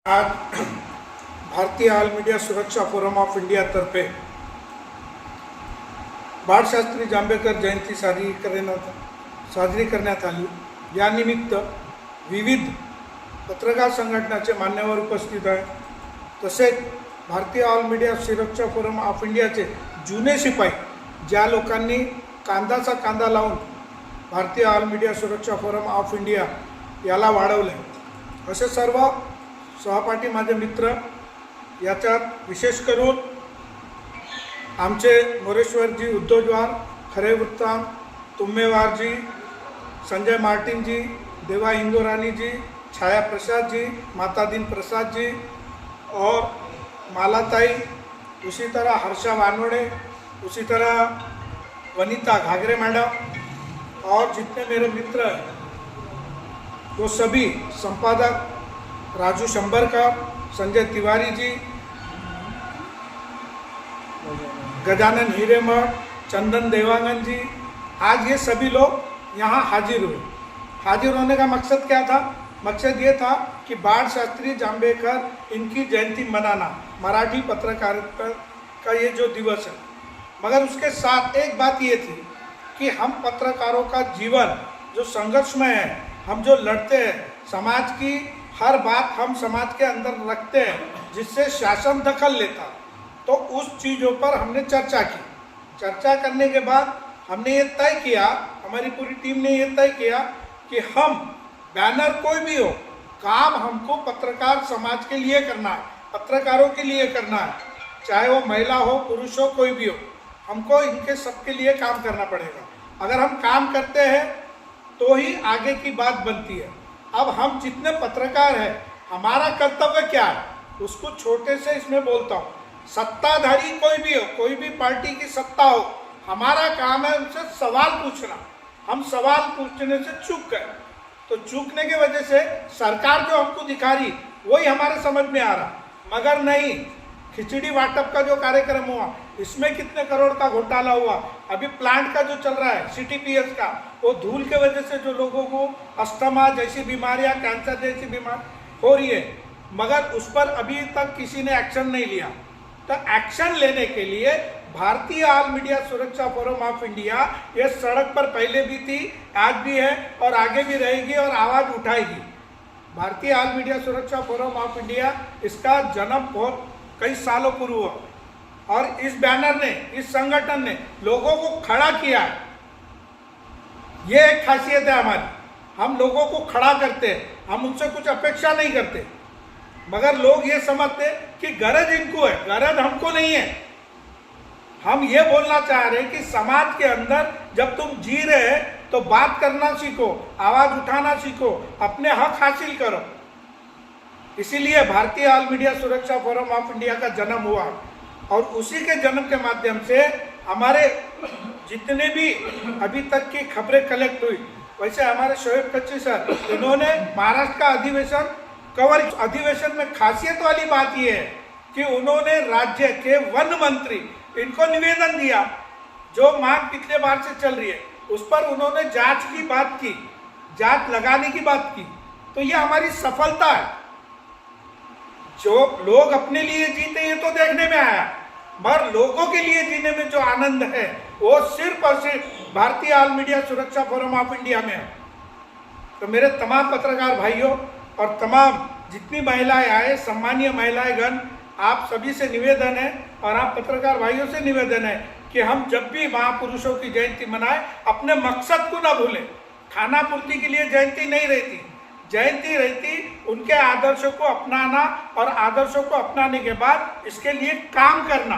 आज भारतीय all media सुरक्षा फोरम ऑफ इंडिया तर्फे बाळशास्त्री जांभेकर जयंती साजरी करण्यात आली। यानिमित्त विविध पत्रकार संघटनाचे मान्यवर उपस्थित आहेत। तसेच भारतीय ऑल मीडिया सुरक्षा फोरम ऑफ इंडियाचे जुने शिपाई, ज्या लोकांनी कांदाचा कांदा लावून भारतीय ऑल मीडिया सुरक्षा फोरम ऑफ इंडिया याला वाढवले, असे सर्व सहपाठी माझे मित्र। याच्यात विशेष करून आमचे मोरेश्वरजी, उद्धवजवार, खरे वृत्तांत, तुम्मेवारजी, संजय मार्टिनजी, देवा इंगोरानीजी, छाया प्रसादजी, माता दिन प्रसादजी और मालाताई, उसी तरह हर्षा वानवड़े, उसी तरह वनीता घाघरे मैडम और जितने मेरे मित्र हैं वो सभी, संपादक राजू शंबरकर, संजय तिवारी जी, गजानन हिरेमठ, चंदन देवांगन जी, आज ये सभी लोग यहाँ हाजिर हुए। हाजिर होने का मकसद क्या था? मकसद ये था कि बाळशास्त्री जांभेकर इनकी जयंती मनाना, मराठी पत्रकारिता का ये जो दिवस है। मगर उसके साथ एक बात ये थी कि हम पत्रकारों का जीवन जो संघर्षमय है, हम जो लड़ते हैं, समाज की हर बात हम समाज के अंदर रखते हैं जिससे शासन दखल लेता, तो उस चीज़ों पर हमने चर्चा की। चर्चा करने के बाद हमने ये तय किया, हमारी पूरी टीम ने ये तय किया कि हम बैनर कोई भी हो, काम हमको पत्रकार समाज के लिए करना है, पत्रकारों के लिए करना है, चाहे वो महिला हो, पुरुष हो, कोई भी हो, हमको इनके सबके लिए काम करना पड़ेगा। अगर हम काम करते हैं तो ही आगे की बात बनती है। अब हम जितने पत्रकार हैं, हमारा कर्तव्य क्या है, उसको छोटे से इसमें बोलता हूँ। सत्ताधारी कोई भी हो, कोई भी पार्टी की सत्ता हो, हमारा काम है उनसे सवाल पूछना। हम सवाल पूछने से चूक गए, तो चूकने की वजह से सरकार जो हमको दिखा रही वही हमारे समझ में आ रहा, मगर नहीं। खिचड़ी वाटप का जो कार्यक्रम हुआ, इसमें कितने करोड़ का घोटाला हुआ। अभी प्लांट का जो चल रहा है CTPS का, वो धूल के वजह से जो लोगों को अस्थमा जैसी बीमारियां, कैंसर जैसी बीमारी हो रही है, मगर उस पर अभी तक किसी ने एक्शन नहीं लिया। तो एक्शन लेने के लिए भारतीय ऑल मीडिया सुरक्षा फोरम ऑफ इंडिया ये सड़क पर पहले भी थी, आज भी है और आगे भी रहेगी और आवाज़ उठाएगी। भारतीय ऑल मीडिया सुरक्षा फोरम ऑफ इंडिया, इसका जन्म बहुत कई सालों पूर्व हुआ और इस बैनर ने, इस संगठन ने लोगों को खड़ा किया है। ये एक खासियत है हमारी, हम लोगों को खड़ा करते हैं, हम उनसे कुछ अपेक्षा नहीं करते, मगर लोग ये समझते कि गरज इनको है, गरज हमको नहीं है। हम ये बोलना चाह रहे हैं कि समाज के अंदर जब तुम जी रहे हैं तो बात करना सीखो, आवाज उठाना सीखो, अपने हक हासिल करो। इसीलिए भारतीय ऑल मीडिया सुरक्षा फोरम ऑफ इंडिया का जन्म हुआ और उसी के जन्म के माध्यम से हमारे जितने भी अभी तक की खबरें कलेक्ट हुई, वैसे हमारे शोएब कच्ची सर, इन्होंने महाराष्ट्र का अधिवेशन कवर। अधिवेशन में खासियत वाली बात यह है कि उन्होंने राज्य के वन मंत्री, इनको निवेदन दिया, जो मांग पिछले बार से चल रही है उस पर उन्होंने जांच की बात की, जांच लगाने की बात की। तो ये हमारी सफलता है। जो लोग अपने लिए जीते ये तो देखने में आया, मगर लोगों के लिए जीने में जो आनंद है वो सिर्फ और सिर्फ भारतीय ऑल मीडिया सुरक्षा फोरम ऑफ इंडिया में है। तो मेरे तमाम पत्रकार भाइयों और तमाम जितनी महिलाएं आए, सम्मानीय महिलाएं गण, आप सभी से निवेदन है और आप पत्रकार भाइयों से निवेदन है कि हम जब भी महापुरुषों की जयंती मनाएं, अपने मकसद को ना भूलें। खाना पूर्ति के लिए जयंती नहीं रहती, जयंती रहती उनके आदर्शों को अपनाना और आदर्शों को अपनाने के बाद इसके लिए काम करना।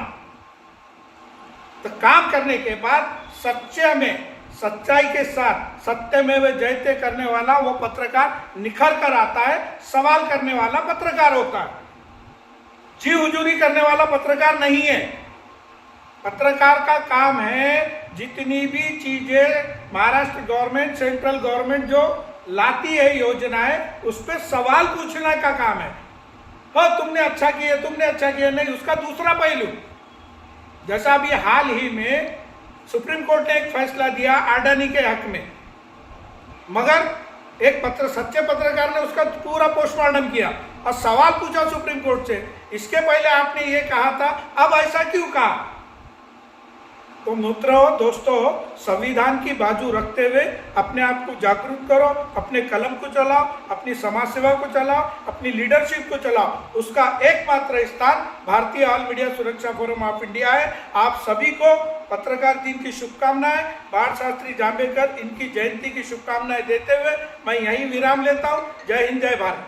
तो काम करने के बाद सच्चे में, सच्चाई के साथ, सत्य में वे जयते करने वाला वो पत्रकार निखर कर आता है। सवाल करने वाला पत्रकार होता है, जी हुजूरी करने वाला पत्रकार नहीं है। पत्रकार का काम है जितनी भी चीजें महाराष्ट्र गवर्नमेंट, सेंट्रल गवर्नमेंट जो लाती है योजनाएं, उस पर सवाल पूछने का काम है। हाँ, तुमने अच्छा किया, तुमने अच्छा किया, नहीं, उसका दूसरा पहलू। जैसा अभी हाल ही में सुप्रीम कोर्ट ने एक फैसला दिया अडानी के हक में, मगर एक सच्चे पत्रकार ने उसका पूरा पोस्टमार्टम किया और सवाल पूछा सुप्रीम कोर्ट से, इसके पहले आपने ये कहा था, अब ऐसा क्यों कहा? तो मित्रों, दोस्तों, संविधान की बाजू रखते हुए अपने आप को जागरूक करो, अपने कलम को चलाओ, अपनी समाज सेवा को चलाओ, अपनी लीडरशिप को चलाओ। उसका एकमात्र स्थान भारतीय ऑल मीडिया सुरक्षा फोरम ऑफ इंडिया है। आप सभी को पत्रकार दिन की शुभकामनाएं, बाळ शास्त्री जांभेकर इनकी जयंती की शुभकामनाएं देते हुए मैं यहीं विराम लेता हूं। जय हिंद, जय भारत।